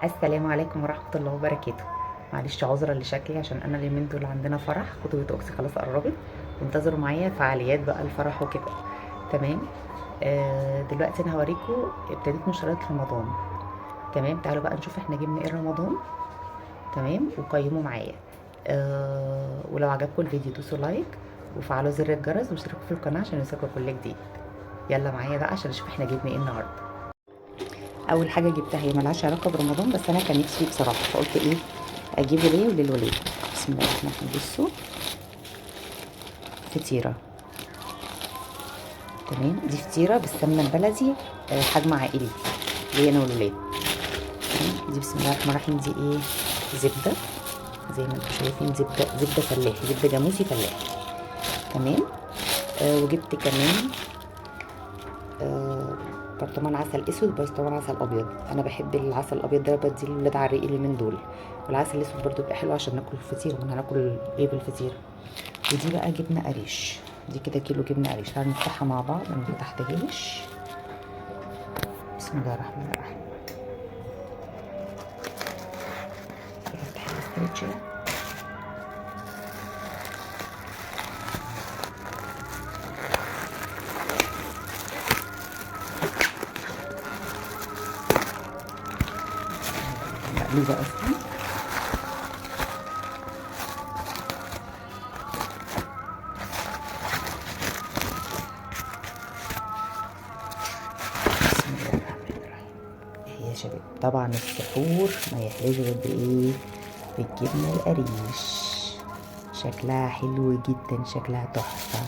السلام عليكم ورحمة الله وبركاته. معلش عذرا لشكلي عشان انا اليومين دول عندنا فرح، خطوبة اختي خلاص قربت، وانتظروا معايا فعاليات بقى الفرح وكده. تمام. دلوقتي انا هوريكم ابتديت مشتريات رمضان. تمام، تعالوا بقى نشوف احنا جبنا ايه رمضان. تمام، وقيموا معايا. ولو عجبكم الفيديو دوسوا لايك وفعلوا زر الجرس واشتركوا في القناة عشان يوصلكوا كل جديد. يلا معايا بقى عشان نشوف احنا جبنا ايه النهارده. اول حاجه جبتها هي ملهاش علاقه برمضان، بس انا كان نفسي بصراحه فقلت ايه اجيبه ليه وللولاد. بسم الله الرحمن الرحيم. بصوا، فطيره. تمام، دي فطيره بالسمنه البلدي، حجم عائلي ليا انا والولاد. تمام، دي بسم الله الرحمن الرحيم دي ايه، زبده. زي ما انتم شايفين زبده فلاحي، زبده جاموسي فلاحي. تمام. وجبت كمان آه برطمان عسل اسود وبرطمان عسل ابيض. انا بحب العسل الابيض ده، بدي للولاد على الريق اليومين دول. والعسل الاسود برضو بيبقى حلو عشان ناكل الفطيره، وانا هناكل ايه بالفطيره. ودي بقى جبنه قريش، دي كده كيلو جبنه قريش. تعالوا نفتحها مع بعض، انا ما فتحتهاش. بسم الله الرحمن الرحيم. افتح الاسترتش ده. مقلوبه اصلا. بسم الله الرحمن الرحيم. اهي يا شباب، طبعا السحور ما يحلاش غير بايه، بالجبنه القريش. شكلها حلو جدا، شكلها تحفه.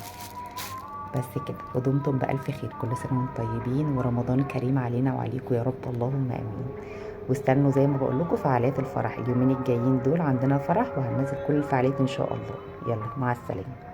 بس كده، ودمتم بألف خير، كل سنة وانتم طيبين، ورمضان كريم علينا وعليكم يا رب، اللهم امين. واستنوا زي ما بقول لكم فعاليات الفرح اليومين الجايين دول، عندنا فرح وهننزل كل الفعاليات ان شاء الله. يلا مع السلامة.